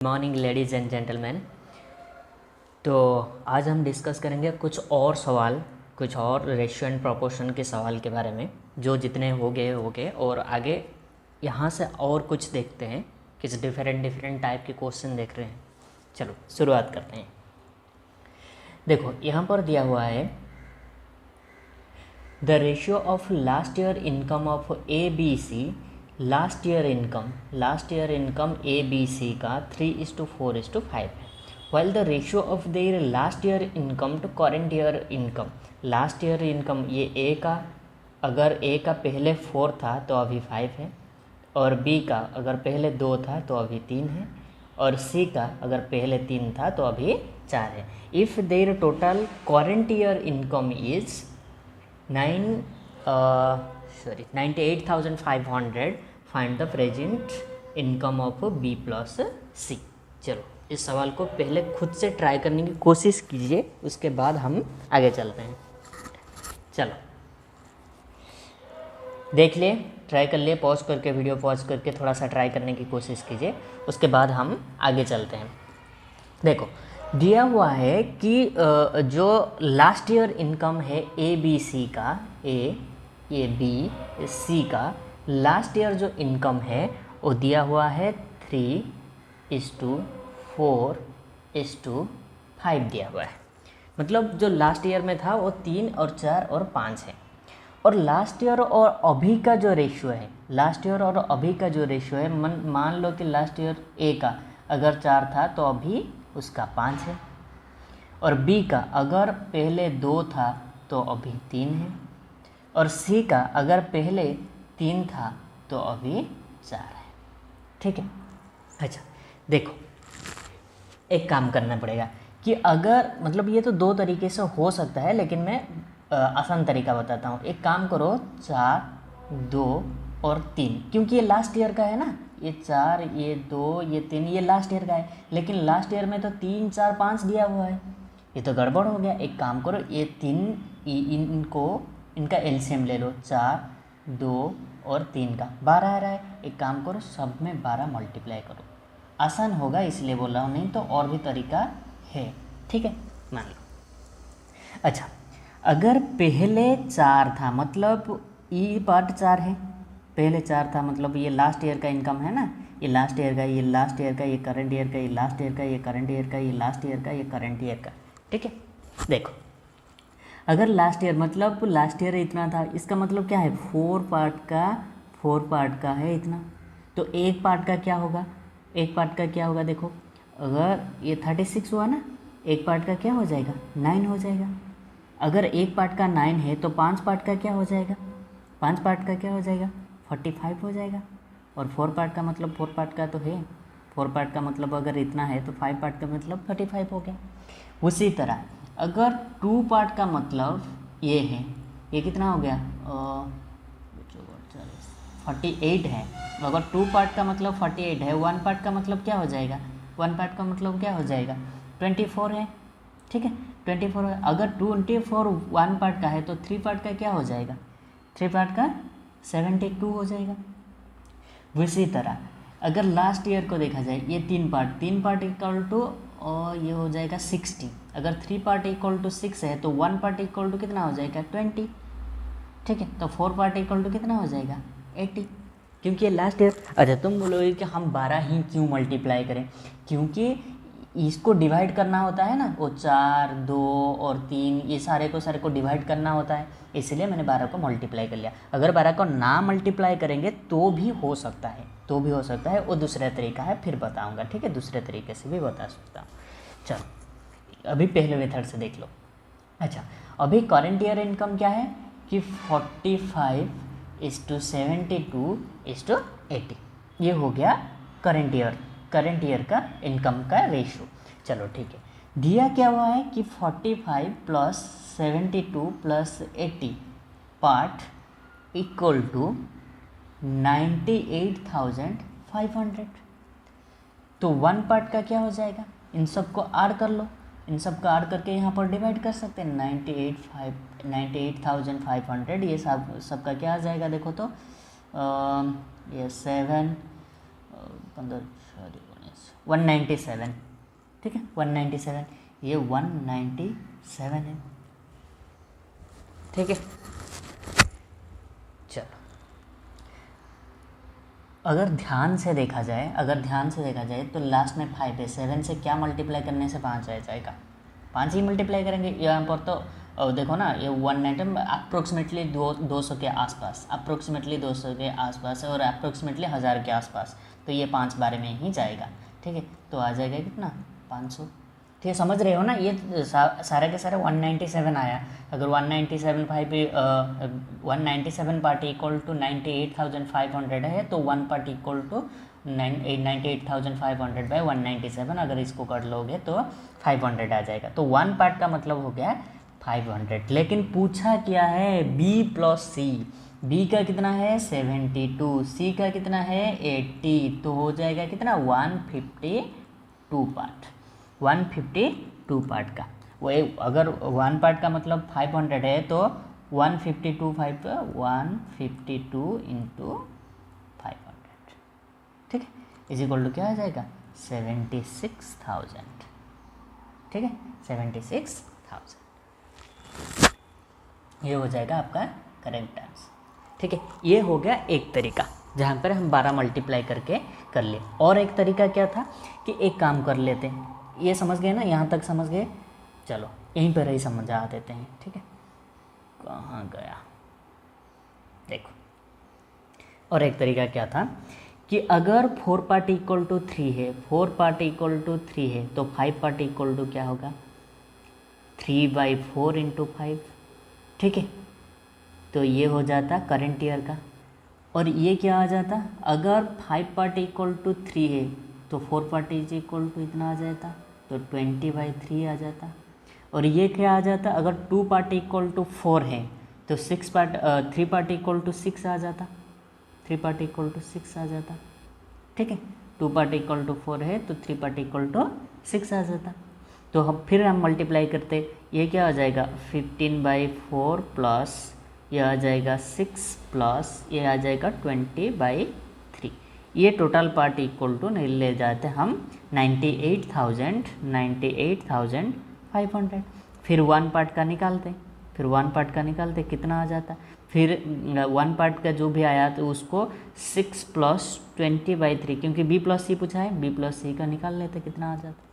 Morning ladies and gentleman. तो आज हम डिस्कस करेंगे कुछ और सवाल, कुछ और रेशियो एंड प्रोपोर्शन के सवाल के बारे में, जो जितने हो गए और आगे यहाँ से और कुछ देखते हैं, किस डिफरेंट टाइप के क्वेश्चन देख रहे हैं। चलो शुरुआत करते हैं। देखो यहाँ पर दिया हुआ है the ratio of last year income of A B C. Last year income A B C का 3:4:5 है, while the ratio of their last year income to current year income, last year income ये ए का, अगर ए का पहले 4 था तो अभी 5 है, और बी का अगर पहले 2 था तो अभी 3 है, और सी का अगर पहले 3 था तो अभी 4 है। If their total current year income is 98,500, find the present income of B plus C. चलो इस सवाल को पहले खुद से ट्राई करने की कोशिश कीजिए, उसके बाद हम आगे चलते हैं। चलो देख लिए, ट्राई कर लिए, पॉज करके वीडियो पॉज करके थोड़ा सा ट्राई करने की कोशिश कीजिए, उसके बाद हम आगे चलते हैं। देखो दिया हुआ है कि जो लास्ट ईयर इनकम है ए बी सी का, ए बी सी का लास्ट ईयर जो इनकम है वो दिया हुआ है 3:4:5 दिया हुआ है। मतलब जो लास्ट ईयर में था वो 3 और 4 और 5 है, और लास्ट ईयर और अभी का जो रेशियो है, लास्ट ईयर और अभी का जो रेशियो है, मान लो कि लास्ट ईयर ए का अगर 4 था तो अभी उसका 5 है, और बी का अगर पहले 2 था तो अभी 3 है, और सी का अगर पहले 3 था तो अभी 4 है। ठीक है। अच्छा देखो एक काम करना पड़ेगा कि अगर, मतलब ये तो 2 तरीके से हो सकता है, लेकिन मैं आसान तरीका बताता हूँ। एक काम करो, 4, 2 और 3, क्योंकि ये लास्ट ईयर का है ना, ये 4, ये 2, ये 3, ये लास्ट ईयर का है, लेकिन लास्ट ईयर में तो 3, 4, 5 दिया हुआ है, ये तो गड़बड़ हो गया। एक काम करो, ये 3 इनका एलसीएम ले लो, 4, 2 और 3 का 12 आ रहा है। एक काम करो, सब में 12 मल्टीप्लाई करो, आसान होगा इसलिए बोल रहा हूँ, नहीं तो और भी तरीका है। ठीक है, मान लो। अच्छा अगर पहले 4 था, मतलब ई पार्ट 4 है, पहले 4 था, मतलब ये लास्ट ईयर का इनकम है ना, ये लास्ट ईयर का, ये लास्ट ईयर का, ये करंट ईयर का, ये लास्ट ईयर का, ये करंट ईयर का, ये लास्ट ईयर का, ये करंट ईयर का। ठीक है। देखो अगर लास्ट ईयर, मतलब लास्ट ईयर इतना था, इसका मतलब क्या है, 4 पार्ट का है इतना, तो एक पार्ट का क्या होगा, एक पार्ट का क्या होगा, देखो अगर ये 36 हुआ ना, एक पार्ट का क्या हो जाएगा, 9 हो जाएगा। अगर एक पार्ट का 9 है तो 5 पार्ट का क्या हो जाएगा, 5 पार्ट का क्या हो जाएगा, 45 हो जाएगा। और 4 पार्ट का मतलब 4 पार्ट का तो है, 4 पार्ट का मतलब अगर इतना है तो 5 पार्ट का मतलब 35 हो गया। उसी तरह अगर 2 पार्ट का मतलब ये है, ये कितना हो गया, 48 है। अगर 2 पार्ट का मतलब 48 है, 1 पार्ट का मतलब क्या हो जाएगा, 1 पार्ट का मतलब क्या हो जाएगा, 24 है। ठीक है, 24 है। अगर 24 1 पार्ट का है तो 3 पार्ट का क्या हो जाएगा, 3 पार्ट का 72 हो जाएगा। उसी तरह अगर लास्ट ईयर को देखा जाए, ये 3 पार्ट इक्वल टू, और ये हो जाएगा 60। अगर 3 पार्ट इक्वल टू 6 है तो 1 पार्ट इक्वल टू कितना हो जाएगा, 20। ठीक है, तो 4 पार्ट इक्वल टू कितना हो जाएगा, 80, क्योंकि ये लास्ट ईयर। अच्छा तुम बोलोगे कि हम 12 ही क्यों मल्टीप्लाई करें, क्योंकि इसको डिवाइड करना होता है ना, वो 4, 2 और 3, ये सारे को डिवाइड करना होता है, इसलिए मैंने 12 को मल्टीप्लाई कर लिया। अगर 12 को ना मल्टीप्लाई करेंगे तो भी हो सकता है, वो दूसरा तरीका है, फिर बताऊंगा। ठीक है, दूसरे तरीके से भी बता सकता हूँ। चलो अभी पहले मेथड से देख लो। अच्छा अभी करेंट ईयर इनकम क्या है कि 45:72:80, ये हो गया करंट ईयर का इनकम का रेशियो। चलो ठीक है, दिया क्या हुआ है कि 45 + 72 + 80 पार्ट इक्वल टू 98,500। तो 1 पार्ट का क्या हो जाएगा, इन सबको ऐड कर लो, इन सबका ऐड करके यहाँ पर डिवाइड कर सकते हैं, 98,500, ये सबका क्या आ जाएगा, देखो तो ये 7 15 197, ठीक है 197, ये 197 है, ठीक है। चलो अगर ध्यान से देखा जाए तो लास्ट में 5 है, 7 से क्या मल्टीप्लाई करने से 5 आ जाएगा, 5 ही मल्टीप्लाई करेंगे यहाँ पर। तो देखो ना ये 190 अप्रोक्सीमेटली 200 के आसपास, अप्रोक्सीमेटली 200 के आसपास और अप्रोक्सीमेटली 1000 के आसपास, तो ये 5 बारे में ही जाएगा, ठीक है। तो आ जाएगा कितना 500, ठीक है, समझ रहे हो ना। ये सारे के सारे 197 आया। अगर 197 पार्ट इक्वल टू 98,500 है तो 1 पार्ट इक्वल टू 98,500 बाई 197, अगर इसको कर लोगे तो 500 आ जाएगा। तो 1 पार्ट का मतलब हो गया 500। लेकिन पूछा क्या है, B प्लस C, B का कितना है 72, C का कितना है 80, तो हो जाएगा कितना 152 पार्ट, 152 पार्ट का। वो अगर 1 पार्ट का मतलब 500 है तो 152 इंटू 500, ठीक है, इज इक्वल टू क्या आ जाएगा 76,000, ठीक है 76,000, ये हो जाएगा आपका करेक्ट आंसर, ठीक है। ये हो गया एक तरीका जहाँ पर हम 12 मल्टीप्लाई करके कर लिए। और एक तरीका क्या था कि एक काम कर लेते हैं, ये समझ गए ना, यहाँ तक समझ गए, चलो यहीं पर ही समझा देते हैं, ठीक है। कहाँ गया, देखो और एक तरीका क्या था कि अगर 4 पार्ट इक्वल टू 3 है, 4 पार्ट इक्वल टू 3 है तो 5 पार्ट इक्वल टू क्या होगा 3/4 इंटू 5, ठीक है। तो ये हो जाता करंट ईयर का। और ये क्या आ जाता, अगर 5 पार्ट इक्वल टू 3 है तो 4 पार्ट इज इक्वल टू इतना आ जाता, तो 20/3 आ जाता। और ये क्या आ जाता, अगर 2 पार्ट इक्वल टू 4 है तो 3 पार्ट इक्वल टू 6 आ जाता, 3 पार्ट इक्वल टू 6 आ जाता, ठीक है। 2 पार्ट इक्वल टू 4 है तो 3 पार्ट इक्वल टू 6 आ जाता। तो हम फिर हम मल्टीप्लाई करते, ये क्या आ जाएगा 15/4 प्लस ये आ जाएगा 6 प्लस ये आ जाएगा 20/3, ये टोटल पार्ट इक्वल टू नहीं ले जाते हम 98,500। फिर 1 पार्ट का निकालते, फिर 1 पार्ट का निकालते कितना आ जाता, फिर 1 पार्ट का जो भी आया तो उसको 6 प्लस 20/3, क्योंकि B प्लस C पूछा है, B प्लस C का निकाल लेते कितना आ जाता।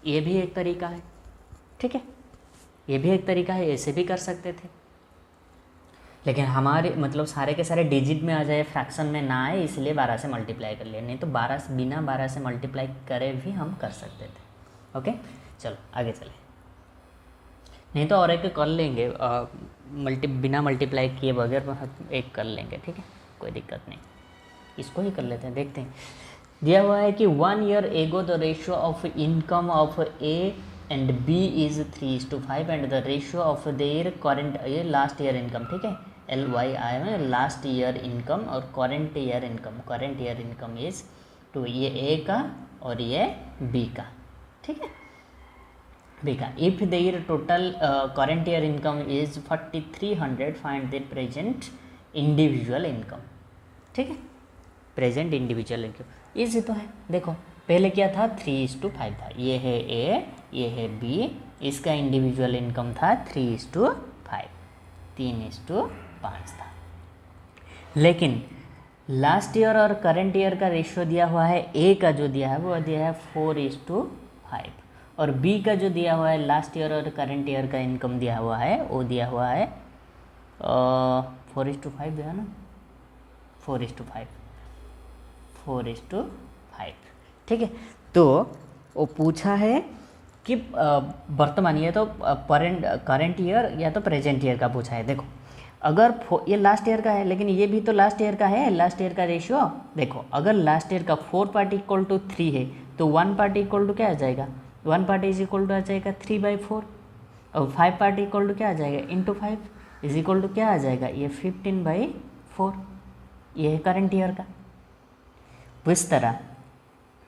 ये भी एक तरीका है, ठीक है, ये भी एक तरीका है, ऐसे भी कर सकते थे। लेकिन हमारे मतलब सारे के सारे डिजिट में आ जाए, फ्रैक्शन में ना आए, इसलिए 12 से मल्टीप्लाई कर लिए, नहीं तो 12 बिना 12 से मल्टीप्लाई करे भी हम कर सकते थे। ओके चलो आगे चले, नहीं तो और एक कर लेंगे, बिना मल्टीप्लाई किए बगैर एक कर लेंगे, ठीक है कोई दिक्कत नहीं, इसको ही कर लेते हैं। देखते हैं, दिया हुआ है कि 1 year ago the ratio of income of A and B is 3:5 and the ratio of there current, ये लास्ट ईयर इनकम, ठीक है LYI में लास्ट ईयर इनकम और करेंट ईयर इनकम इज़ 2, ये A का और ये B का, ठीक है B का। If their total current year income is 4,300 find their present individual income, ठीक है प्रेजेंट इंडिविजुअल इनकम इजी तो है। देखो पहले क्या था 3:5 था, ये है A ये है B, इसका इंडिविजुअल इनकम था 3:5, 3:5 था। लेकिन लास्ट ईयर और करंट ईयर का रेशियो दिया हुआ है, A का जो दिया है वो दिया है 4:5 और B का जो दिया हुआ है लास्ट ईयर और करंट ईयर का इनकम दिया हुआ है वो दिया हुआ है 4:5 दिया ना, 4:5, ठीक है। तो वो पूछा है कि वर्तमान, ये तो करंट ईयर या तो प्रेजेंट ईयर का पूछा है। देखो अगर ये लास्ट ईयर का है, लेकिन ये भी तो लास्ट ईयर का है, लास्ट ईयर का रेशियो देखो, अगर लास्ट ईयर का 4 पार्ट इक्वल टू 3 है तो 1 पार्ट इक्वल टू क्या आ जाएगा, 1 पार्ट इज इक्वल टू आ जाएगा 3/4 और 5 पार्ट इक्वल टू क्या आ जाएगा इंटू 5 इज इक्वल टू क्या आ जाएगा, ये 15/4, ये है करंट ईयर का। इस तरह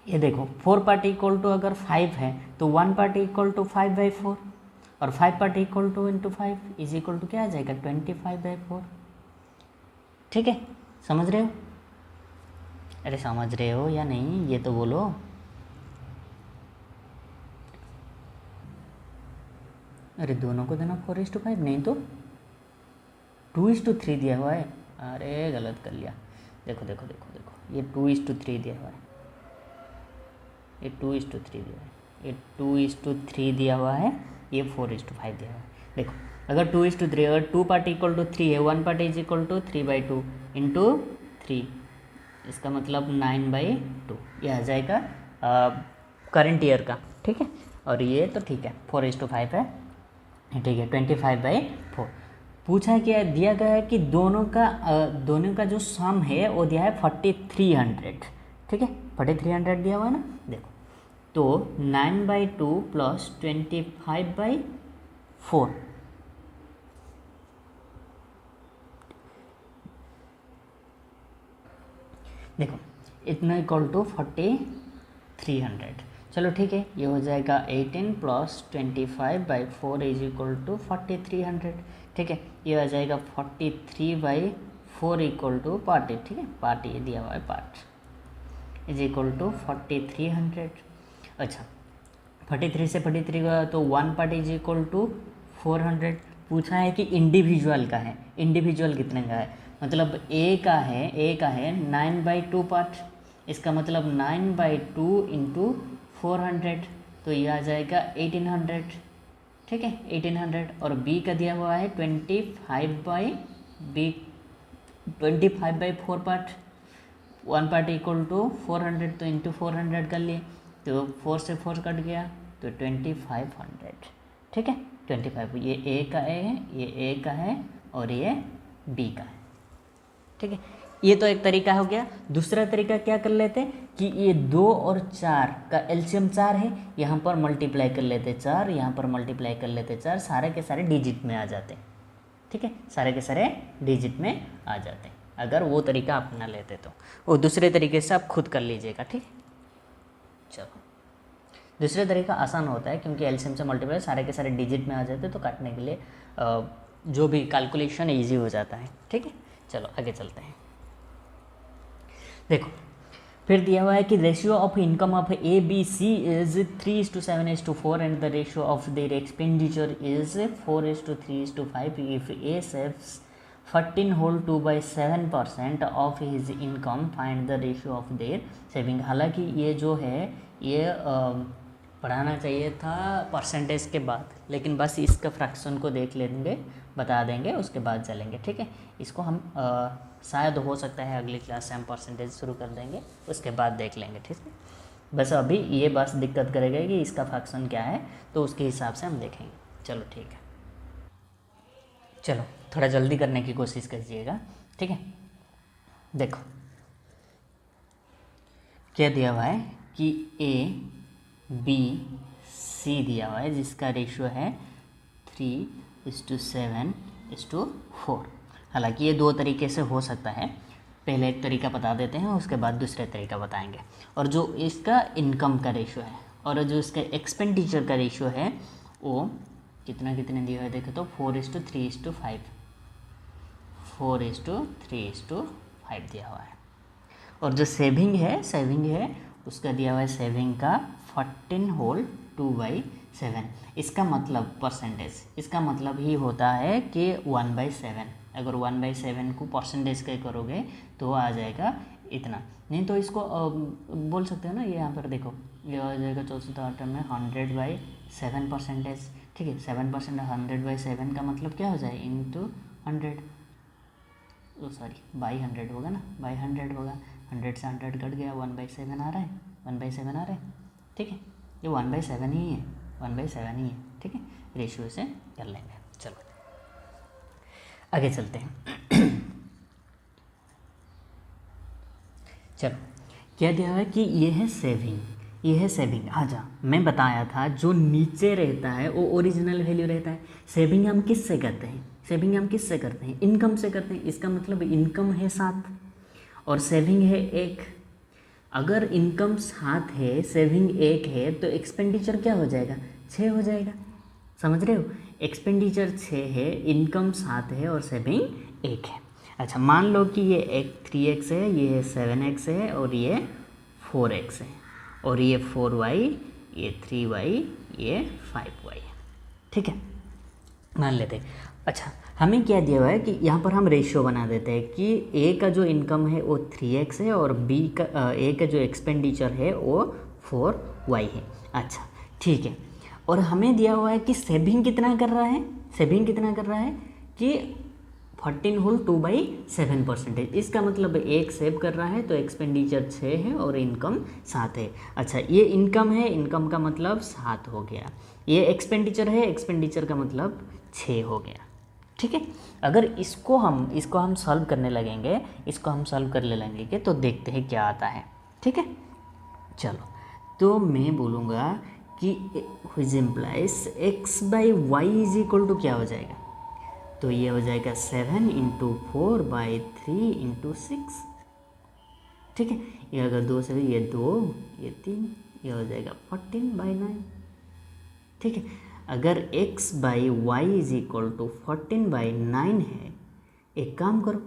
ये देखो 4 पार्ट इक्वल टू अगर 5 है तो 1 पार्ट इक्वल टू 5/4 और 5 part equal to into 5 is equal to क्या आ जाएगा 25/4, ठीक है समझ रहे हो, अरे समझ रहे हो या नहीं ये तो बोलो, अरे दोनों को देना 4:5, नहीं तो 2:3 दिया हुआ है। अरे गलत कर लिया। देखो देखो देखो देखो, ये 2:3 दिया हुआ है, ये 2:3 दिया है, ये 2:3 दिया हुआ है, ये 4:5 दिया हुआ है। देखो अगर 2:3, अगर 2 पार्ट इक्वल टू 3 है, 1 part is equal to 3/2 into 3, इसका मतलब 9/2, ये आ जाएगा करंट ईयर का। ठीक है, और ये तो ठीक है 4:5 है, ठीक है 25/4। पूछा क्या दिया गया है कि दोनों का जो सम है वो दिया है 4300। ठीक है, 4300 दिया हुआ है ना। देखो तो 9/2 प्लस 25/4, देखो इतना इक्वल टू 4300। चलो ठीक है, ये हो जाएगा 18 प्लस 25/4 इज इक्वल टू 4300। ठीक है, ये आ जाएगा 43/4 इक्वल टू पार्ट। ठीक है, पार्ट ये दिया हुआ है, पार्ट इज इक्वल टू 4300। अच्छा 43 से 43 का तो 1 पार्ट इज इक्वल टू 400। पूछा है कि इंडिविजुअल का है, इंडिविजुअल कितने का है, मतलब ए का है 9/2 पार्ट, इसका मतलब 9/2 इंटू 400, तो ये आ जाएगा 1800। ठीक है 1800, और बी का दिया हुआ है 25/4 पार्ट, 1 पार्ट इक्वल टू 400, तो इंटू 400 कर लिए, तो 4 से 4 कट गया तो 2500। ठीक है 25, ये ए का है, ये ए का है और ये बी का है। ठीक है, ये तो एक तरीका हो गया। दूसरा तरीका क्या कर लेते कि ये 2 और 4 का एलसीएम 4 है, यहाँ पर मल्टीप्लाई कर लेते 4, यहाँ पर मल्टीप्लाई कर लेते 4, सारे के सारे डिजिट में आ जाते। ठीक है, सारे के सारे डिजिट में आ जाते अगर वो तरीका अपना लेते तो। वो दूसरे तरीके से आप खुद कर लीजिएगा। ठीक है, चलो दूसरे तरीका आसान होता है क्योंकि एलसीएम से मल्टीप्लाई सारे के सारे डिजिट में आ जाते, तो काटने के लिए जो भी कैलकुलेशन ईजी हो जाता है। ठीक है, चलो आगे चलते हैं। देखो फिर दिया हुआ है कि ratio of income of A B C is 3:7:4 and the ratio of their expenditure is 4:3:5 if A saves 14.2/7% of his income, find the ratio of their saving. हालांकि ये जो है ये पढ़ाना चाहिए था परसेंटेज के बाद, लेकिन बस इसका फ्रैक्शन को देख लेंगे, बता देंगे, उसके बाद चलेंगे। ठीक है, इसको हम शायद हो सकता है अगली क्लास से हम परसेंटेज शुरू कर देंगे, उसके बाद देख लेंगे। ठीक है, बस अभी ये बस दिक्कत करेगा कि इसका फ्रैक्शन क्या है, तो उसके हिसाब से हम देखेंगे। चलो ठीक है, चलो थोड़ा जल्दी करने की कोशिश कीजिएगा। ठीक है, देखो क्या दिया हुआ है कि ए बी सी दिया हुआ है जिसका रेशियो है 3:7:4। हालांकि ये दो तरीके से हो सकता है, पहले एक तरीका बता देते हैं, उसके बाद दूसरे तरीका बताएंगे। और जो इसका इनकम का रेशियो है और जो इसका एक्सपेंडिचर का रेशियो है वो कितना दिया है देखो तो 4:3:5, 4:3:5 दिया हुआ है। और जो सेविंग है उसका दिया हुआ है सेविंग का 14.2/7। इसका मतलब परसेंटेज, इसका मतलब ही होता है कि 1/7। अगर 1/7 को परसेंटेज के करोगे तो आ जाएगा इतना, नहीं तो इसको बोल सकते हो ना, ये यहाँ पर देखो ये आ जाएगा 64 में 100/7 परसेंटेज। ठीक है, 7% 100/7 का मतलब क्या हो जाए इंटू 100, बाई 100 होगा ना, बाई 100 होगा, 100 से 100 कट गया, 1/7 आ रहा है, 1/7 आ रहा है। ठीक है, ये 1/7 ही है, 1/7 ही है। ठीक है, रेशियो से कर लेंगे। चलो आगे चलते हैं। चलो क्या दिया है कि ये है सेविंग, ये है सेविंग। आजा मैं बताया था जो नीचे रहता है वो ओरिजिनल वैल्यू रहता है। सेविंग हम किससे करते हैं, सेविंग हम किससे करते हैं, इनकम से करते हैं। इसका मतलब इनकम है 7 और सेविंग है 1। अगर इनकम 7 है, सेविंग 1 है, तो एक्सपेंडिचर क्या हो जाएगा, 6 हो जाएगा। समझ रहे हो, एक्सपेंडिचर 6 है, इनकम 7 है और सेविंग 1 है। अच्छा मान लो कि ये एक 3x है, ये 7x है और ये 4x है, और ये 4y, ये 3y, ये 5y है। ठीक है, मान लेते हैं। अच्छा, हमें क्या दिया हुआ है कि यहाँ पर हम रेशियो बना देते हैं कि ए का जो इनकम है वो 3x है और बी का ए का जो एक्सपेंडिचर है वो 4y है। अच्छा ठीक है, और हमें दिया हुआ है कि सेविंग कितना कर रहा है, सेविंग कितना कर रहा है कि 14 होल 2/7%। इसका मतलब एक सेव कर रहा है तो एक्सपेंडिचर 6 है और इनकम 7 है। अच्छा, ये इनकम है, इनकम का मतलब 7 हो गया। ये एक्सपेंडिचर है, एक्सपेंडिचर का मतलब 6 हो गया। ठीक है, अगर इसको हम सॉल्व करने लगेंगे, इसको हम सॉल्व कर ले लगेंगे तो देखते हैं क्या आता है। ठीक है, चलो, तो मैं बोलूँगा कि which implies x by y is equal to क्या हो जाएगा, तो ये हो जाएगा 7 इंटू 4/3 × 6। ठीक है, ये अगर 2 से ये 2, ये 3, ये हो जाएगा 14/9। ठीक है, अगर x by y is equal to 14/9 है, एक काम करो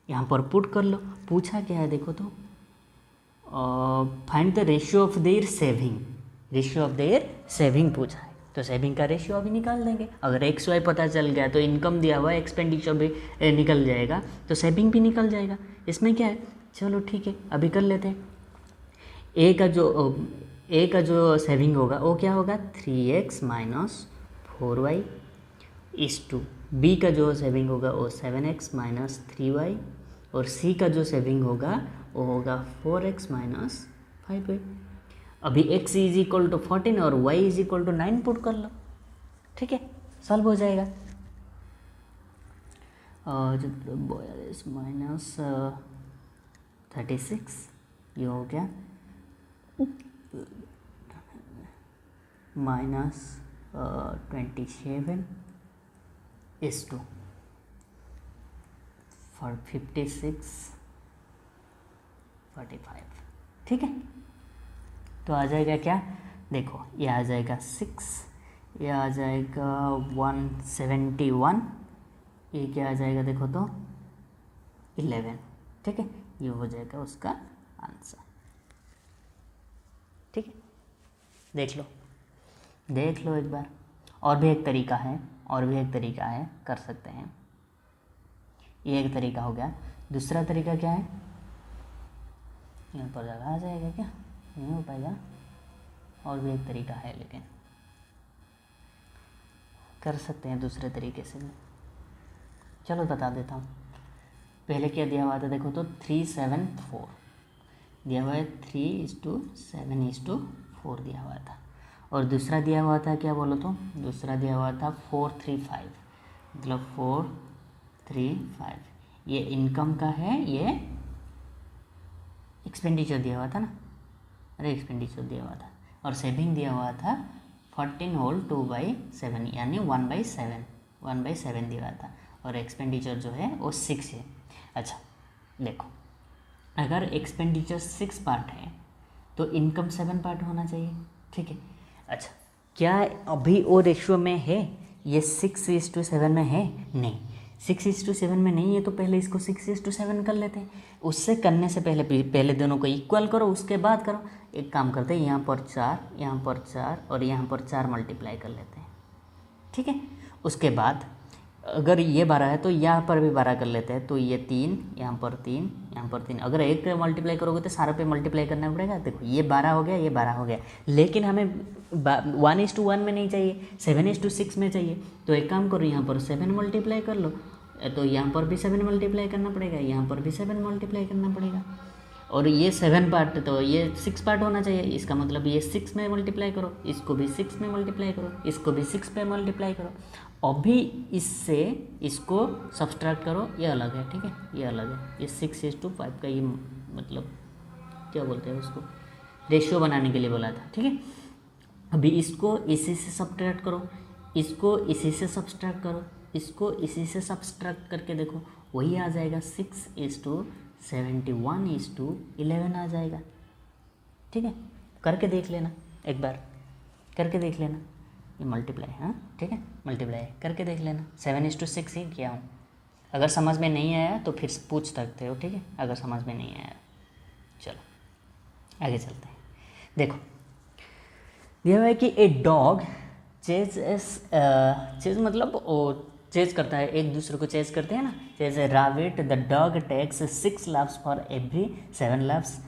यहाँ पर पुट कर लो। पूछा क्या है देखो तो, find the ratio of their saving, ratio of their saving पूछा है, तो सेविंग का रेशियो अभी निकाल देंगे। अगर एक्स वाई पता चल गया तो इनकम दिया हुआ है, एक्सपेंडिचर भी निकल जाएगा, तो सेविंग भी निकल जाएगा। इसमें क्या है, चलो ठीक है अभी कर लेते हैं। ए का जो सेविंग होगा वो क्या होगा, 3x माइनस 4y इस टू बी का जो सेविंग होगा वो 7x माइनस 3y और सी का जो सेविंग होगा वो होगा 4x माइनस 5y। अभी x इज इक्वल टू 14 और y is equal to 9 put कर लो। ठीक है, सॉल्व हो जाएगा। माइनस 36 ये हो गया, माइनस 27 इस टू 56 45। ठीक है, तो आ जाएगा क्या, देखो ये आ जाएगा 6, ये आ जाएगा 171, ये क्या आ जाएगा देखो तो 11। ठीक है, ये हो जाएगा उसका आंसर। ठीक है, देख लो एक बार। और भी एक तरीका है, कर सकते हैं। ये एक तरीका हो गया। दूसरा तरीका क्या है, यहाँ पर जगह आ जाएगा क्या, नहीं हो पाएगा। और भी एक तरीका है लेकिन कर सकते हैं दूसरे तरीके से भी। चलो बता देता हूँ। पहले क्या दिया हुआ था देखो तो 374 दिया हुआ है, 3:7:4 दिया हुआ था। और दूसरा दिया हुआ था क्या बोलो तो, दूसरा दिया हुआ था 435, मतलब 435 ये इनकम का है, ये एक्सपेंडिचर दिया हुआ था ना, अरे एक्सपेंडिचर दिया हुआ था। और सेविंग दिया हुआ था 14 होल 2/7 यानी 1/7 दिया हुआ था। और एक्सपेंडिचर जो है वो 6 है। अच्छा देखो, अगर एक्सपेंडिचर 6 पार्ट है तो इनकम 7 पार्ट होना चाहिए। ठीक है, अच्छा क्या अभी वो रेशियो में है, ये 6:7 में है, नहीं 6:7 में नहीं है, तो पहले इसको 6:7 कर लेते हैं। उससे करने से पहले दोनों को इक्वल करो, उसके बाद करो। एक काम करते हैं, यहाँ पर 4, यहाँ पर 4 और यहाँ पर 4 मल्टीप्लाई कर लेते हैं। ठीक है, उसके बाद अगर ये 12 है तो यहाँ पर भी 12 कर लेते हैं, तो ये 3, यहाँ पर 3, यहाँ पर 3। अगर एक पे मल्टीप्लाई करोगे तो सारे पे मल्टीप्लाई करना पड़ेगा। देखो ये 12 हो गया, ये 12 हो गया, लेकिन हमें 1:1 में नहीं चाहिए, 7:6 में चाहिए। तो एक काम करो, यहाँ पर 7 मल्टीप्लाई कर लो, तो यहाँ पर भी 7 मल्टीप्लाई करना पड़ेगा, यहाँ पर भी 7 मल्टीप्लाई करना पड़ेगा। और ये 7 पार्ट तो ये 6 पार्ट होना चाहिए, इसका मतलब ये 6 में मल्टीप्लाई करो, इसको भी 6 में मल्टीप्लाई करो, इसको भी 6 पे मल्टीप्लाई करो। अभी इससे इसको सब्सट्रैक्ट करो, ये अलग है। ठीक है, ये अलग है, ये 6:5 का ये मतलब क्या बोलते हैं उसको, रेशियो बनाने के लिए बोला था। ठीक है, अभी इसको इसी से सब्ट्रैक्ट करो, इसको इसी से सब्सट्रैक्ट करो, इसको इसी से सब्सट्रैक्ट करके देखो, वही आ जाएगा 6:71:11 आ जाएगा। ठीक है, करके देख लेना, एक बार करके देख लेना, ये मल्टीप्लाई, हाँ ठीक है मल्टीप्लाई करके देख लेना। 7:6 ही किया हूँ। अगर समझ में नहीं आया तो फिर पूछ सकते हो। ठीक है, अगर समझ में नहीं आया, चलो आगे चलते हैं। देखो दिया हुआ है कि ए डॉग चेज मतलब वो चेज करता है, एक दूसरे को चेज करते हैं ना, जैसे rabbit the dog takes 6 laps for every 7 laps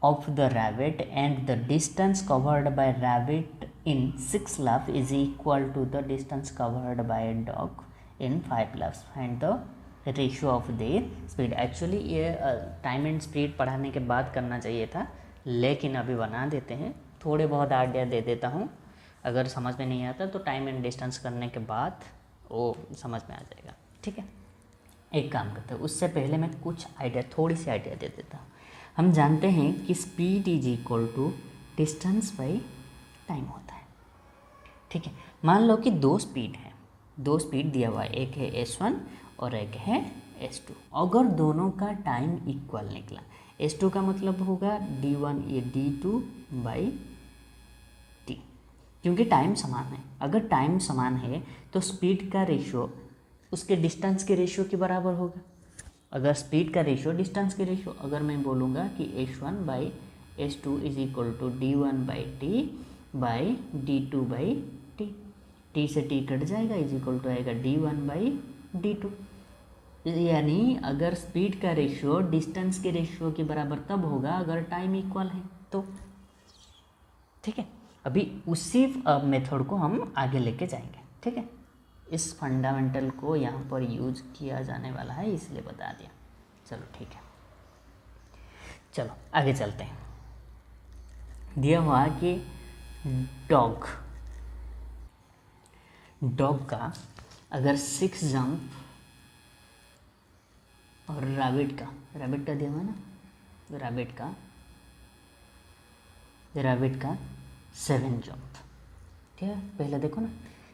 of the rabbit and the distance covered by rabbit in 6 laps is equal to the distance covered by a dog in 5 laps and the ratio of their speed। Actually ये time and speed पढ़ाने के बाद करना चाहिए था, लेकिन अभी बना देते हैं, थोड़े बहुत आइडिया दे देता हूँ। अगर समझ में नहीं आता तो टाइम एंड डिस्टेंस करने के बाद वो समझ में आ जाएगा, ठीक है। एक काम करते हैं, उससे पहले मैं कुछ आइडिया, थोड़ी सी आइडिया दे देता हूँ। हम जानते हैं कि speed is equal to distance by time होता है, ठीक है। मान लो कि दो स्पीड है, दो स्पीड दिया हुआ है, एक है S1 और एक है S2। अगर दोनों का टाइम इक्वल निकला, S2 का मतलब होगा D1 ये D2 बाई T, क्योंकि टाइम समान है। अगर टाइम समान है तो स्पीड का रेशियो उसके डिस्टेंस के रेशियो के बराबर होगा। अगर स्पीड का रेशियो डिस्टेंस के रेशियो, अगर मैं बोलूँगा कि H1 by S2 is equal to D1 by T by D2 by T, T से T कट जाएगा, इज इक्वल टू आएगा D1 बाई D2। यानी अगर स्पीड का रेशियो डिस्टेंस के रेशियो के बराबर तब होगा अगर टाइम इक्वल है तो, ठीक है। अभी उसी मेथड को हम आगे लेके जाएंगे, ठीक है। इस फंडामेंटल को यहाँ पर यूज किया जाने वाला है, इसलिए बता दिया। चलो ठीक है, चलो आगे चलते हैं। दिया हुआ कि डॉग का अगर 6 जंप और रैबिट का दिया हुआ है ना, रैबिट का 7 जंप, ठीक है। पहले देखो ना,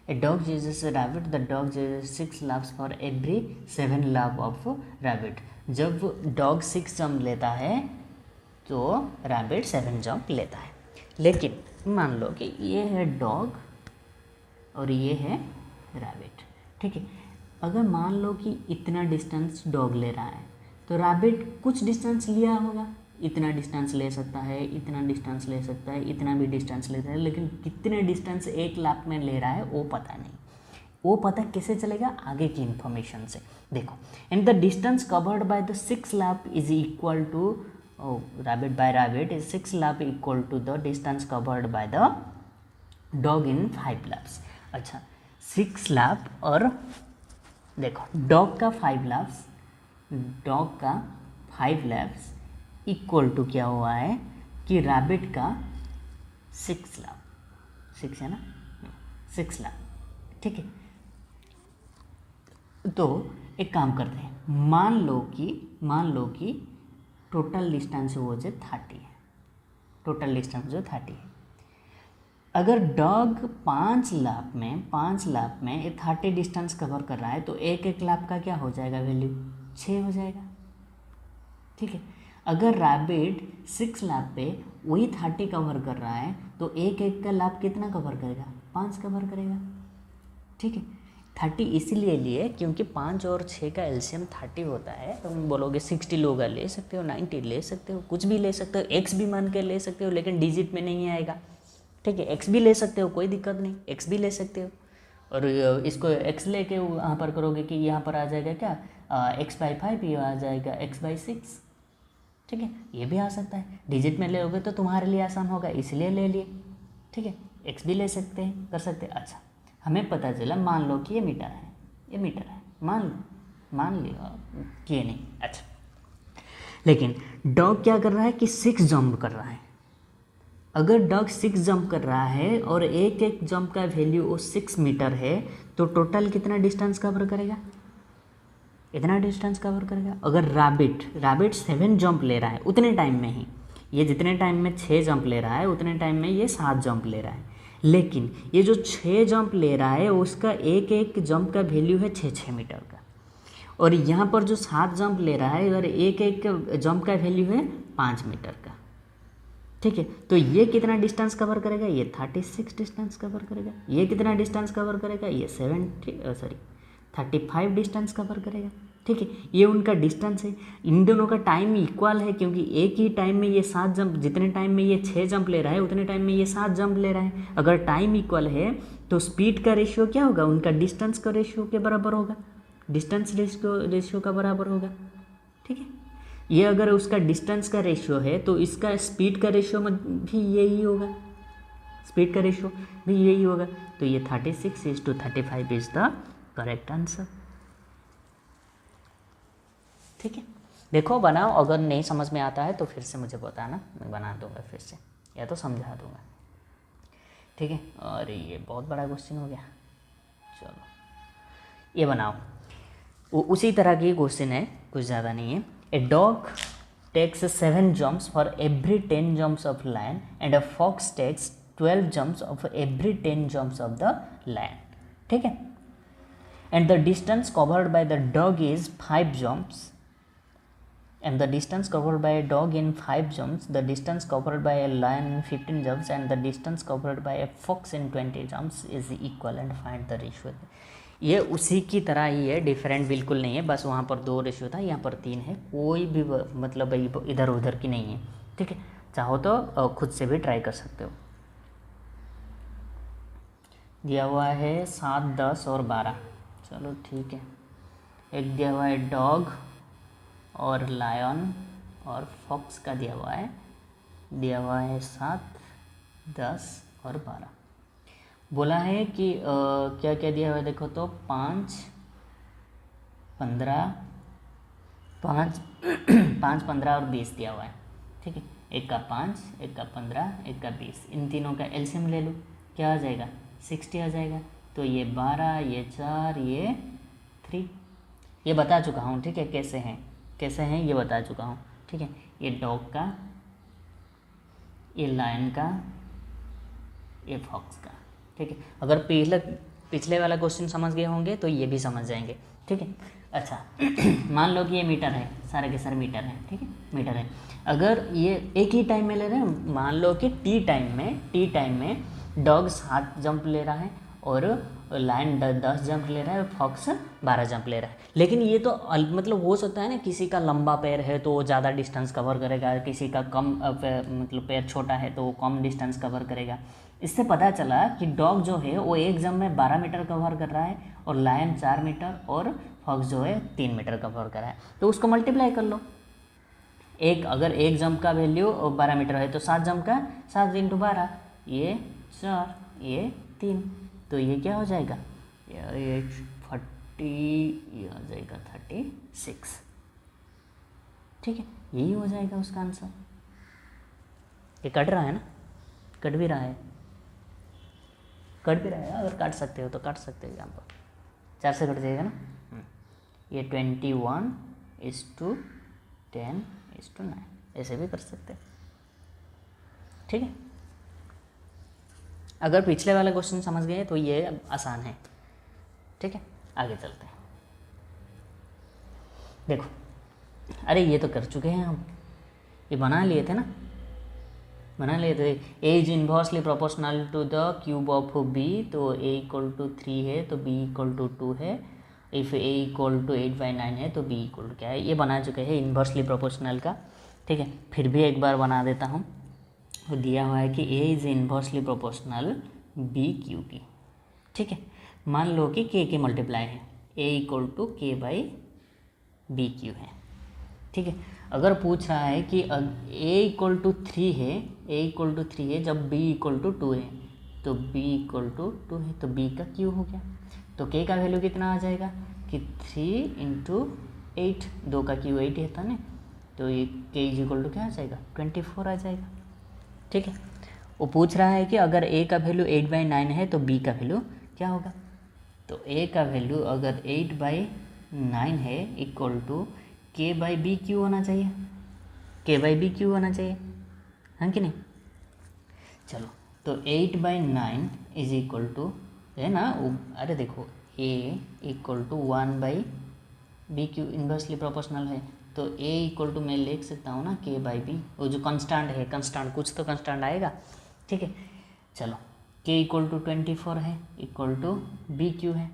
A dog chases a rabbit. The dog chases 6 laps for every 7 lap of rabbit। जब डॉग 6 जंप लेता है तो रैबिट 7 जंप लेता है। लेकिन मान लो कि ये है डॉग और ये है रैबिट, ठीक है। अगर मान लो कि इतना डिस्टेंस डॉग ले रहा है तो रैबिट कुछ डिस्टेंस लिया होगा, इतना डिस्टेंस ले सकता है, इतना डिस्टेंस ले सकता है, इतना भी डिस्टेंस लेता है, लेकिन कितने डिस्टेंस एक लैप में ले रहा है वो पता नहीं। वो पता कैसे चलेगा? आगे की इन्फॉर्मेशन से। देखो, and the distance covered by the 6 lap is equal to rabbit by rabbit is 6 lap equal to the distance covered by the dog in 5 laps. अच्छा, 6 लैप और देखो डॉग का 5 लैप्स इक्वल टू क्या हुआ है कि रैबिट का 6 lap, 6 है ना, 6 लैप, ठीक है। तो एक काम करते हैं, मान लो कि टोटल डिस्टेंस वो जो 30 है, टोटल डिस्टेंस जो 30 है। अगर डॉग 5 लैप में 30 डिस्टेंस कवर कर रहा है तो एक लैप का क्या हो जाएगा वैल्यू? 6 हो जाएगा, ठीक है। अगर रैबिट 6 लैप पे वही 30 कवर कर रहा है तो एक का लैप कितना कवर करेगा? 5 कवर करेगा, ठीक है। 30 इसीलिए लिए क्योंकि 5 और 6 का एलसीएम 30 होता है। तुम बोलोगे 60 लोग ले सकते हो, 90 ले सकते हो, कुछ भी ले सकते हो, एक्स भी मान के ले सकते हो, लेकिन डिजिट में नहीं आएगा, ठीक है। एक्स भी ले सकते हो, कोई दिक्कत नहीं, एक्स भी ले सकते हो। और इसको एक्स लेके वहाँ पर करोगे कि यहाँ पर आ जाएगा क्या, x/5, ये आ जाएगा x/6, ठीक है। ये भी आ सकता है, डिजिट में लोगे तो तुम्हारे लिए आसान होगा, इसलिए ले लिए, ठीक है। एक्स भी ले सकते हैं, कर सकते हैं। अच्छा, हमें पता चला, मान लो कि ये मीटर है, मान लिया कि ये नहीं। अच्छा, लेकिन डॉग क्या कर रहा है कि 6 जंप कर रहा है। अगर डॉग 6 जंप कर रहा है और एक जंप का वैल्यू 6 मीटर है तो टोटल कितना डिस्टेंस कवर करेगा? इतना डिस्टेंस कवर करेगा। अगर रैबिट 7 जंप ले रहा है उतने टाइम में ही, ये जितने टाइम में 6 जंप ले रहा है उतने टाइम में ये 7 जंप ले रहा है, लेकिन ये जो 6 जंप ले रहा है उसका एक जंप का वैल्यू है 6 मीटर का, और यहाँ पर जो 7 जंप ले रहा है और एक जंप का वैल्यू है 5 मीटर का, ठीक है। तो ये कितना डिस्टेंस कवर करेगा? ये 36 डिस्टेंस कवर करेगा। ये कितना डिस्टेंस कवर करेगा? ये 35 डिस्टेंस कवर करेगा, ठीक है, ये उनका डिस्टेंस है। इन दोनों का टाइम इक्वल है क्योंकि एक ही टाइम में ये 7 जंप, जितने टाइम में ये 6 जंप ले रहा है उतने टाइम में ये 7 जंप ले रहा है। अगर टाइम इक्वल है तो स्पीड का रेशियो क्या होगा, उनका डिस्टेंस का रेशियो के बराबर होगा, डिस्टेंस रेशियो का बराबर होगा। ठीक है, ये अगर उसका डिस्टेंस का रेशियो है तो इसका स्पीड का रेशियो में भी यही होगा, स्पीड का रेशियो भी यही होगा। तो ये 36:35 इज द करेक्ट आंसर। ठीक है, देखो बनाओ, अगर नहीं समझ में आता है तो फिर से मुझे बताना, मैं बना दूंगा फिर से या तो समझा दूंगा। ठीक है, और ये बहुत बड़ा क्वेश्चन हो गया। चलो ये बनाओ, उसी तरह की क्वेश्चन है, कुछ ज़्यादा नहीं है। A dog takes 7 jumps for every 10 jumps of lion and a fox takes 12 jumps of every 10 jumps of the lion. ठीक है, and the distance covered by the dog is 5 jumps and the distance covered by a dog in 5 jumps, the distance covered by a lion in 15 jumps and the distance covered by a fox in 20 jumps is equal and find the ratio। ये उसी की तरह ही है, different बिल्कुल नहीं है, बस वहाँ पर 2 रेशियो था, यहाँ पर 3 है, कोई भी मतलब इधर उधर की नहीं है। ठीक है, चाहो तो खुद से भी ट्राई कर सकते हो। दिया हुआ है 7, 10 और 12। चलो ठीक है, एक दिया हुआ है डॉग और लायन और फॉक्स का दिया हुआ है 7, 10 और 12। बोला है कि क्या क्या दिया हुआ है, देखो तो 5, 15, 15 और 20 दिया हुआ है। ठीक है, एक का 5, एक का 15, एक का 20, इन तीनों का एलसीएम ले लो, क्या आ जाएगा, 60 आ जाएगा। तो ये 12, ये 4, ये 3, ये बता चुका हूँ। ठीक है, कैसे हैं ये बता चुका हूँ। ठीक है, ये डॉग का, ये लायन का, ये फॉक्स का। ठीक है, अगर पिछले वाला क्वेश्चन समझ गए होंगे तो ये भी समझ जाएंगे। ठीक है, अच्छा मान लो कि ये मीटर है, सारे के सारे मीटर हैं। ठीक है, मीटर है, अगर ये एक ही टाइम में ले रहे हैं, मान लो कि टी टाइम में डॉग 7 जंप ले रहा है और लायन 10 जंप ले रहा है, फॉक्स 12 जंप ले रहा है। लेकिन ये तो मतलब हो सकता है ना, किसी का लंबा पैर है तो वो ज़्यादा डिस्टेंस कवर करेगा, किसी का कम मतलब पैर छोटा है तो वो कम डिस्टेंस कवर करेगा। इससे पता चला कि डॉग जो है वो एक जंप में 12 मीटर कवर कर रहा है और लायन 4 मीटर और फॉक्स जो है 3 मीटर कवर कर रहा है। तो उसको मल्टीप्लाई कर लो, अगर एक जंप का वैल्यू 12 मीटर है तो 7 जंप का 7 × 12, ये 4, ये 3, तो ये क्या हो जाएगा, ये 40, ये आ जाएगा 36। ठीक है, यही हो जाएगा उसका आंसर। ये कट रहा है ना, कट भी रहा है, अगर काट सकते हो तो काट सकते हो, यहाँ पर 4 से कट जाएगा ना। ये 21:10:9 ऐसे भी कर सकते हैं। ठीक है, अगर पिछले वाला क्वेश्चन समझ गए तो ये आसान है। ठीक है, आगे चलते हैं। देखो, अरे ये तो कर चुके हैं हम, ये बना लिए थे। A is inversely proportional to the cube of B, तो ए = 3 है तो बी = 2 है। इफ़ ए = 8/9 है तो बी = क्या है, ये बना चुके हैं इन्वर्सली प्रोपोर्शनल का। ठीक है, फिर भी एक बार बना देता हूँ। तो दिया हुआ है कि A is inversely proportional B Q की। ठीक है, मान लो कि के मल्टीप्लाई है, ए = k/b क्यू है। ठीक है, अगर पूछ रहा है कि ए = 3 है, जब बी = 2 है, तो बी = 2 है, तो बी का क्यू हो गया। तो के का वैल्यू कितना आ जाएगा कि 3 × 8, 2 का क्यू 8 है था ना, तो ये के = क्या आ जाएगा, 24 आ जाएगा। ठीक है, वो पूछ रहा है कि अगर ए का वैल्यू 8/9 है तो बी का वैल्यू क्या होगा। तो ए का वैल्यू अगर 8/9 है = k/b क्यू होना चाहिए, होना चाहिए, है कि नहीं। चलो, तो 8/9 = है ना, अरे देखो ए = 1/b क्यू इन्वर्सली प्रोपोर्शनल है, तो ए = मैं लिख सकता हूँ ना k/b, वो जो कंस्टेंट है, कुछ तो कंस्टेंट आएगा। ठीक है, चलो k = 24 है = b क्यू है।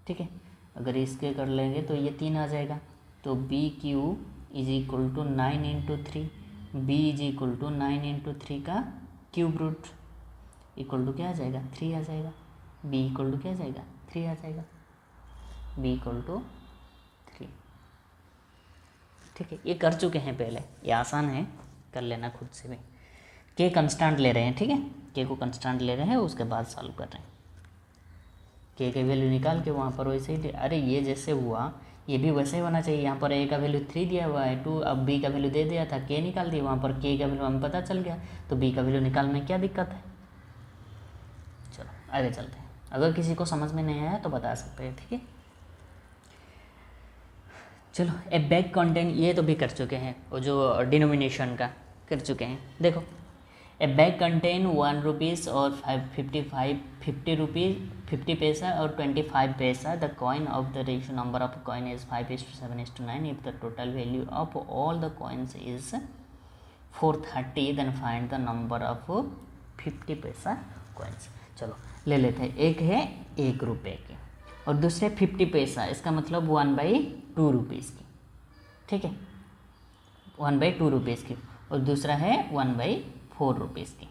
ठीक है, अगर इसके कर लेंगे तो ये 3 आ जाएगा। तो B Q is equal to 9 into 3, B is equal to 9 into 3 का क्यूब रूट इक्वल टू क्या आ जाएगा 3 आ जाएगा। बी इक्वल टू क्या आ जाएगा 3 आ जाएगा, बी इक्वल टू 3। ठीक है, ये कर चुके हैं पहले, ये आसान है, कर लेना खुद से भी। के कंस्टेंट ले रहे हैं, ठीक है, के को कंस्टेंट ले रहे हैं, उसके बाद सॉल्व कर रहे हैं। के वैल्यू निकाल के वहाँ पर वैसे ही, अरे ये जैसे हुआ ये भी वैसे ही होना चाहिए। यहाँ पर ए का वैल्यू 3 दिया हुआ है 2, अब बी का वैल्यू दे दिया था, के निकाल दिया, वहाँ पर के का वैल्यू हमें पता चल गया, तो बी का वैल्यू निकालने में क्या दिक्कत है। चलो आगे चलते हैं, अगर किसी को समझ में नहीं आया तो बता सकते हैं, ठीक है। चलो ए बैग कंटेंट ये तो भी कर चुके हैं, वो जो डिनोमिनेशन का कर चुके हैं। देखो ए बैग कंटेन 1 रुपीज़ और 50 पैसा और 25 पैसा। The coin of the ratio number of coin is 5:7:9। If the total value of all the coins is 430 then find the number of 50 पैसा कॉइन्स। चलो ले लेते हैं, एक है 1 रुपये की और दूसरे 50 पैसा, इसका मतलब 1/2 रुपीज़ की, ठीक है, 1/2 रुपीज़ की, और दूसरा है 1/4 रुपीज़ की।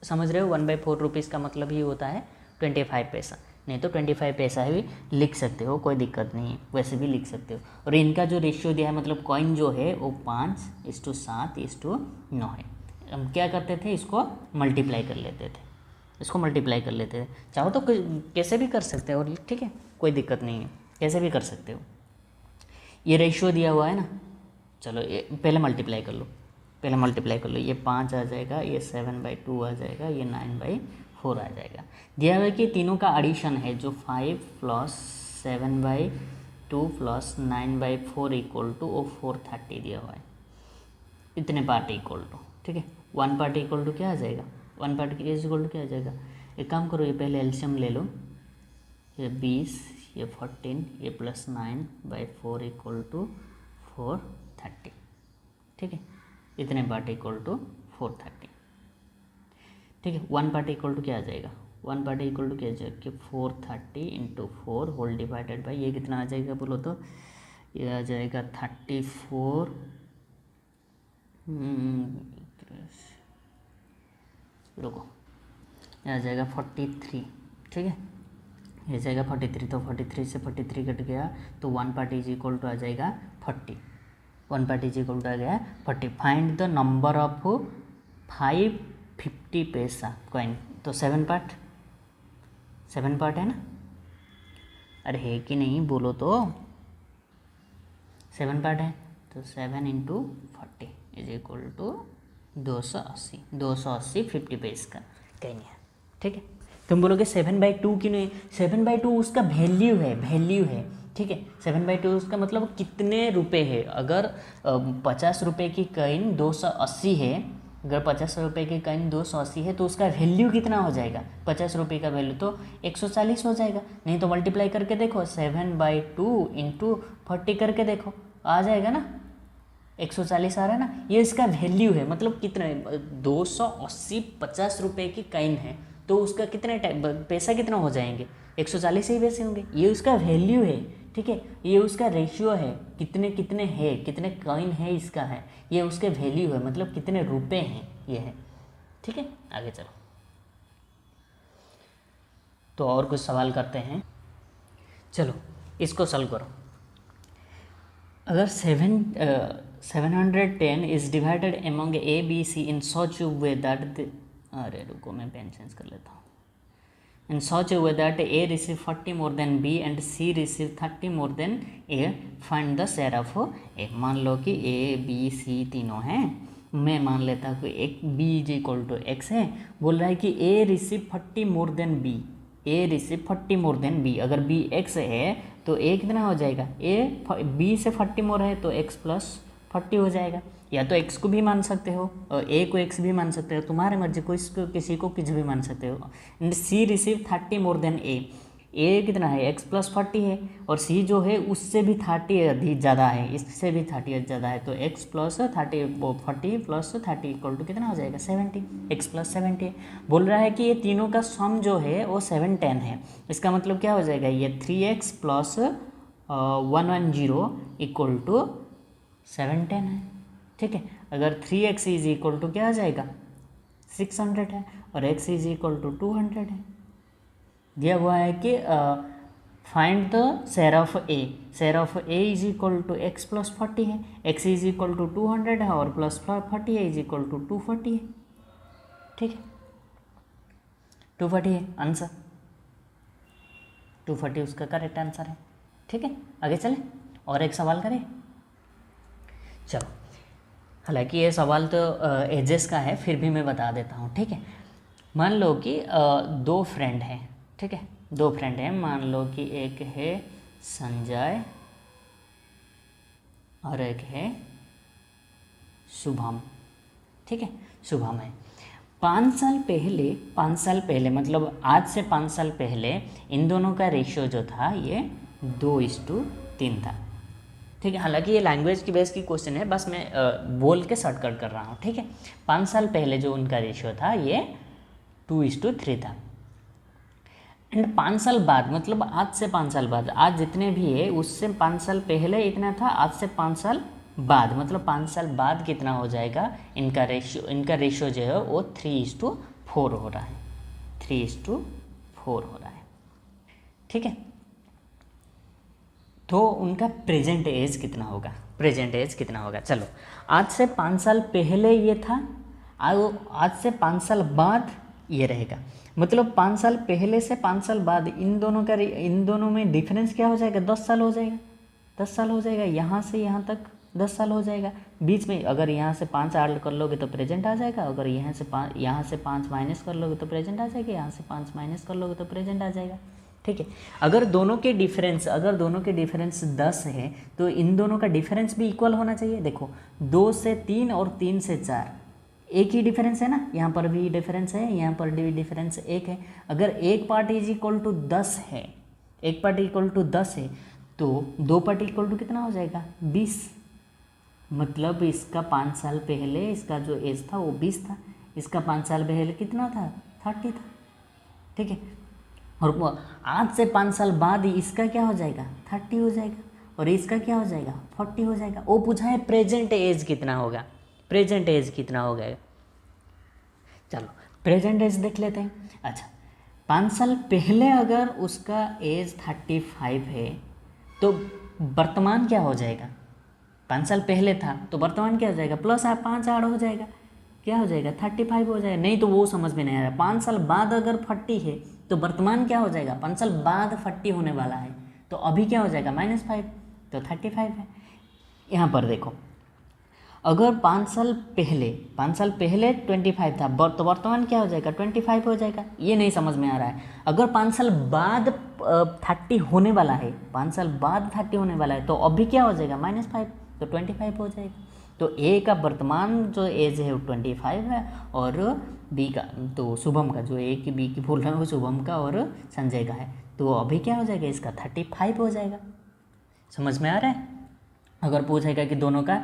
समझ रहे हो, 1/4 रुपीज़ का मतलब ही होता है 25 पैसा, नहीं तो 25 पैसा भी लिख सकते हो, कोई दिक्कत नहीं है, वैसे भी लिख सकते हो। और इनका जो रेशियो दिया है, मतलब कॉइन जो है वो 5:7:9 है। हम क्या करते थे, इसको मल्टीप्लाई कर लेते थे, इसको मल्टीप्लाई कर लेते थे। चाहो तो कैसे भी कर सकते हो, ठीक है, कोई दिक्कत नहीं है, कैसे भी कर सकते हो। ये रेशियो दिया हुआ है ना, चलो ये पहले मल्टीप्लाई कर लो, पहले मल्टीप्लाई कर लो। ये 5 आ जाएगा, ये 7/2 आ जाएगा, ये 9/4 आ जाएगा। दिया हुआ है कि तीनों का एडिशन है, जो 5 + 7/2 + 9/4 इक्वल टू 430 दिया हुआ है। इतने पार्ट इक्वल टू, ठीक है, 1 पार्ट इक्वल टू क्या आ जाएगा, 1 पार्ट इज इक्वल टू क्या आ जाएगा। एक काम करो, ये पहले एलसीएम ले लो, ये 20, ये 14, ये + 9/4 इक्वल टू 430, ठीक है, इतने पार्ट इक्वल टू 430, ठीक है। 1 पार्ट इक्वल टू क्या आ जाएगा, 1 पार्ट इक्वल टू क्या आ जाएगा कि 430 × 4 होल डिवाइडेड बाई, ये कितना आ जाएगा बोलो तो, ये आ जाएगा 34, रुको, ये आ जाएगा 43, ठीक है, ये जाएगा 43, तो 43 से 43 कट गया, तो 1 पार्ट इज इक्वल टू आ जाएगा 40, 1 पार्ट इज इक्वल टू आ गया 40। फाइंड द नंबर ऑफ 550 पैसा कॉइन, तो 7 पार्ट है ना, अरे है कि नहीं बोलो तो, 7 पार्ट है, तो 7 × 40 इज इक्वल टू 280, 50 पैसे का कहीं नहीं है, ठीक है। तुम बोलोगे 7/2 की नहीं, 7/2 उसका वैल्यू है, ठीक है, 7/2 उसका मतलब कितने रुपए है। अगर 50 रुपये की कॉइन 280 है, अगर 50 रुपये की कॉइन 280 है, तो उसका वैल्यू कितना हो जाएगा, 50 रुपये का वैल्यू तो 140 हो जाएगा। नहीं तो मल्टीप्लाई करके देखो, 7/2 × 40 करके देखो, आ जाएगा ना, 140 आ रहा है ना, ये इसका वैल्यू है, मतलब कितना 280 50 रुपये की कॉइन है, तो उसका कितने पैसा कितना हो जाएंगे, 140 ही पैसे होंगे। ये उसका वैल्यू है, ठीक है, ये उसका रेशियो है, कितने है, कितने कॉइन है इसका है, ये उसके वैल्यू है, मतलब कितने रुपए हैं ये है, ठीक है। आगे चलो, तो और कुछ सवाल करते हैं, चलो इसको सॉल्व करो। अगर 710 is divided among A B C in such way that, अरे रुको मैं पेन चेंज कर लेता हूँ, in such way that A receive 40 more than B and C receive 30 more than A, find the share of A. मान लो कि ए B सी तीनों हैं, मैं मान लेता हूँ कि एक B is equal to x है, बोल रहा है कि A receive 40 more than B, A receive 40 more than B. अगर बी एक्स है तो ए कितना हो जाएगा, ए बी से 40 मोर है तो एक्स + 40 हो जाएगा। या तो एक्स को भी मान सकते हो और ए को एक्स भी मान सकते हो, तुम्हारे मर्जी, किसी को कुछ भी मान सकते हो। And C receive 30 more than A, A कितना है x+40 है और सी जो है उससे भी 30 अधिक ज़्यादा है, इससे भी 30 ज़्यादा है, तो x+30 वो 40+30 इक्वल टू कितना हो जाएगा 70, x+70 बोल रहा है कि ये तीनों का सम जो है वो 710 है। इसका मतलब क्या हो जाएगा, ये 3x + 110 इक्वल टू 710 है। ठीक है, अगर 3x इज इक्वल टू क्या आ जाएगा 600 है और x इज इक्वल टू 200 है। दिया हुआ है कि find the share of A, share of A is equal to x+40 है, x इज इक्वल टू 200 है और +40 है इज इक्वल टू 240 है। ठीक है, 240 है आंसर, 240 उसका करेक्ट आंसर है। ठीक है, आगे चले और एक सवाल करें। चलो, हालांकि ये सवाल तो एजेस का है, फिर भी मैं बता देता हूँ। ठीक है, मान लो कि दो फ्रेंड हैं। ठीक है, दो फ्रेंड हैं, मान लो कि एक है संजय और एक है शुभम। ठीक है, शुभम है। 5 साल पहले मतलब आज से 5 साल पहले इन दोनों का रेशियो जो था ये 2:3 था। ठीक है, हालांकि ये लैंग्वेज की बेस की क्वेश्चन है, बस मैं बोल के शॉर्टकट कर रहा हूँ। ठीक है, 5 साल पहले जो उनका रेशियो था ये 2:3 था। एंड 5 साल बाद मतलब आज से 5 साल बाद, आज जितने भी है उससे 5 साल पहले इतना था, आज से 5 साल बाद मतलब 5 साल बाद कितना हो जाएगा इनका रेशियो जो है वो 3:4 हो रहा है, 3:4 हो रहा है। ठीक है, तो उनका प्रेजेंट एज कितना होगा, चलो आज से 5 साल पहले ये था, आज से 5 साल बाद ये रहेगा, मतलब 5 साल पहले से 5 साल बाद इन दोनों में डिफरेंस क्या हो जाएगा 10 साल हो जाएगा, 10 साल हो जाएगा। यहाँ से यहाँ तक 10 साल हो जाएगा। बीच में अगर यहाँ से 5 ऐड कर लोगे तो प्रेजेंट आ जाएगा, अगर यहाँ से 5 माइनस कर लोगे तो प्रेजेंट आ जाएगा, यहाँ से 5 माइनस कर लोगे तो प्रेजेंट आ जाएगा। ठीक है, अगर दोनों के डिफरेंस 10 है तो इन दोनों का डिफरेंस भी इक्वल होना चाहिए। देखो 2 से 3 और 3 से 4 एक ही डिफरेंस है ना, यहाँ पर भी डिफरेंस है, यहाँ पर भी डिफरेंस 1 है। अगर एक पार्ट इज इक्वल टू 10 है, एक पार्ट इक्वल टू 10 है तो दो पार्ट इक्वल टू कितना हो जाएगा 20, मतलब इसका 5 साल पहले इसका जो एज था वो 20 था, इसका 5 साल पहले कितना था 30 था। ठीक है, और आज से 5 साल बाद इसका क्या हो जाएगा 30 हो जाएगा और इसका क्या हो जाएगा 40 हो जाएगा। वो पूछा है प्रेजेंट एज कितना होगा, चलो प्रेजेंट एज देख लेते हैं। अच्छा, 5 साल पहले अगर उसका एज 35 है तो वर्तमान क्या हो जाएगा, 5 साल पहले था तो वर्तमान क्या हो जाएगा +5 ऐड हो जाएगा, क्या हो जाएगा 35 हो जाएगा। नहीं तो वो समझ में नहीं आ रहा, 5 साल बाद अगर 40 है तो वर्तमान क्या हो जाएगा, 5 साल बाद 40 होने वाला है तो अभी क्या हो जाएगा -5 तो 35 है। यहाँ पर देखो अगर 5 साल पहले 25 था तो वर्तमान क्या हो जाएगा 25 हो जाएगा, ये नहीं समझ में आ रहा है। अगर 5 साल बाद 30 होने वाला है, 5 साल बाद 30 होने वाला है तो अभी क्या हो जाएगा -5 तो 25 हो जाएगा। तो ए का वर्तमान जो एज है वो 25 है और बी का तो शुभम का जो ए की बी की बोल रहा है वो शुभम का और संजय का है, तो अभी क्या हो जाएगा इसका 35 हो जाएगा। समझ में आ रहा है। अगर पूछेगा कि दोनों का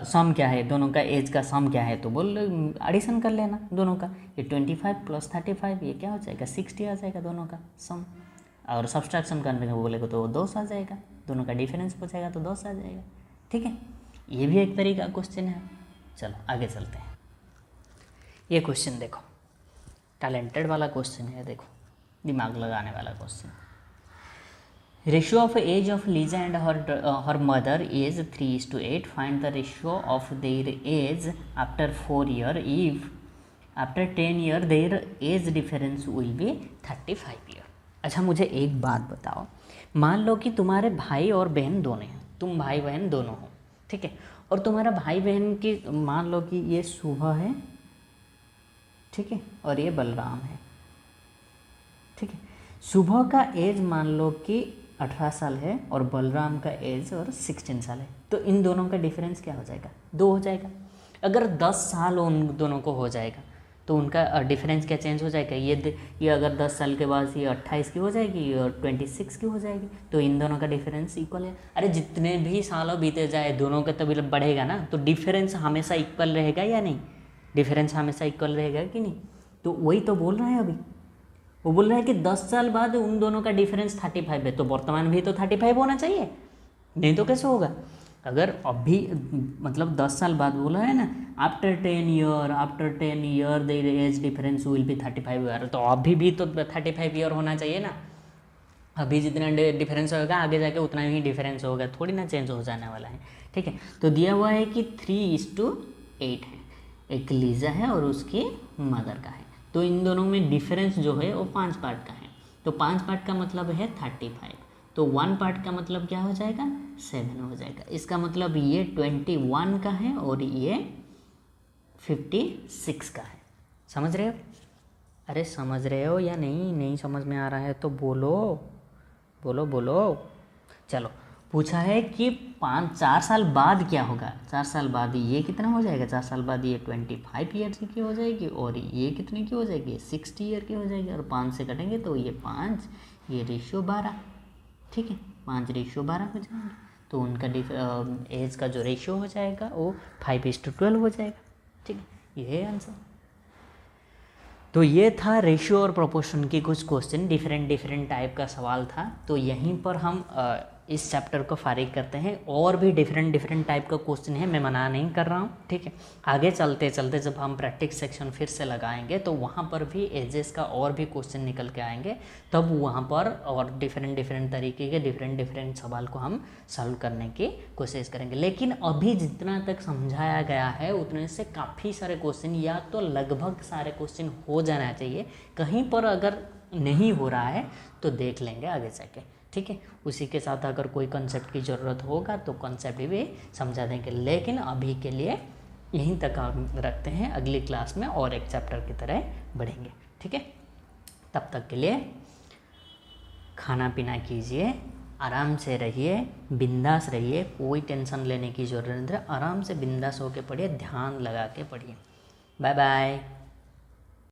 सम क्या है, दोनों का एज का सम क्या है तो बोल एडिशन कर लेना दोनों का, ये 25 + 35 ये क्या हो जाएगा 60 आ जाएगा दोनों का सम, और सब्सट्रैक्शन करने को बोलेगा तो 2 आ जाएगा, दोनों का डिफरेंस पूछेगा तो 2 आ जाएगा। ठीक है, ये भी एक तरीका क्वेश्चन है। चलो आगे चलते हैं। ये क्वेश्चन देखो, टैलेंटेड वाला क्वेश्चन है, देखो दिमाग लगाने वाला question. Ratio of age of Lisa and her mother is 3:8, find the ratio of their age after 4 year if after 10 year their age difference will be 35 year. अच्छा मुझे एक बात बताओ, मान लो कि तुम्हारे भाई और बहन दोनों हैं, तुम भाई बहन दोनों हो, ठीक है, और तुम्हारा भाई बहन की मान लो कि ये शुभ है, ठीक है, और ये बलराम है, ठीक है। शुभ का एज मान लो कि 18 साल है और बलराम का एज और 16 साल है, तो इन दोनों का डिफरेंस क्या हो जाएगा 2 हो जाएगा। अगर 10 साल उन दोनों को हो जाएगा तो उनका डिफरेंस क्या चेंज हो जाएगा, ये अगर 10 साल के बाद ये 28 की हो जाएगी और 26 की हो जाएगी, तो इन दोनों का डिफरेंस इक्वल है। अरे जितने भी सालों बीते जाए दोनों का तो बिल बढ़ेगा ना, तो डिफरेंस हमेशा इक्वल रहेगा या नहीं, डिफरेंस हमेशा इक्वल रहेगा कि नहीं। तो वही तो बोल रहा है अभी, वो बोल रहा है कि 10 साल बाद उन दोनों का डिफरेंस 35 है, तो वर्तमान भी तो 35 होना चाहिए, नहीं तो कैसे होगा। अगर अभी मतलब 10 साल बाद बोला है ना, after 10 year the age difference will be 35 year, तो अभी भी तो 35 ईयर होना चाहिए ना। अभी जितना डिफरेंस होगा आगे जाके उतना ही डिफरेंस होगा, थोड़ी ना चेंज हो जाने वाला है, ठीक है। तो दिया हुआ है कि 3:8 है, एक लीजा है और उसकी मदर का है, तो इन दोनों में डिफरेंस जो है वो 5 पार्ट का है, तो 5 पार्ट का मतलब है 35, तो 1 पार्ट का मतलब क्या हो जाएगा 7 हो जाएगा। इसका मतलब ये 21 का है और ये 56 का है। समझ रहे हो, अरे समझ रहे हो या नहीं, नहीं समझ में आ रहा है तो बोलो बोलो बोलो। चलो पूछा है कि 4 साल बाद क्या होगा, 4 साल बाद ये कितना हो जाएगा, 4 साल बाद ये 25 ईयर की हो जाएगी और ये कितने की हो जाएगी 60 ईयर की हो जाएगी, और 5 से कटेंगे तो ये 5, ये रेशियो 12, ठीक है 5:12 हो जाएंगे, तो उनका एज का जो रेशियो हो जाएगा वो 5:12 हो जाएगा, ठीक है, ये है आंसर। तो ये था रेशियो और प्रोपोर्शन की कुछ क्वेश्चन, डिफरेंट टाइप का सवाल था। तो यहीं पर हम इस चैप्टर को फारिग करते हैं, और भी डिफरेंट टाइप का क्वेश्चन है, मैं मना नहीं कर रहा हूँ, ठीक है। आगे चलते चलते जब हम प्रैक्टिस सेक्शन फिर से लगाएंगे तो वहाँ पर भी एजेस का और भी क्वेश्चन निकल के आएंगे, तब वहाँ पर और डिफरेंट तरीके के डिफरेंट सवाल को हम सॉल्व करने की कोशिश करेंगे। लेकिन अभी जितना तक समझाया गया है उतने से काफ़ी सारे क्वेश्चन या तो लगभग सारे क्वेश्चन हो जाना चाहिए, कहीं पर अगर नहीं हो रहा है तो देख लेंगे आगे जाके, ठीक है। उसी के साथ अगर कोई कंसेप्ट की ज़रूरत होगा तो कंसेप्ट भी समझा देंगे, लेकिन अभी के लिए यहीं तक हम रखते हैं, अगली क्लास में और एक चैप्टर की तरह बढ़ेंगे, ठीक है। तब तक के लिए खाना पीना कीजिए, आराम से रहिए, बिंदास रहिए, कोई टेंशन लेने की ज़रूरत नहीं है, आराम से बिंदास होकर पढ़िए, ध्यान लगा के पढ़िए। Bye bye.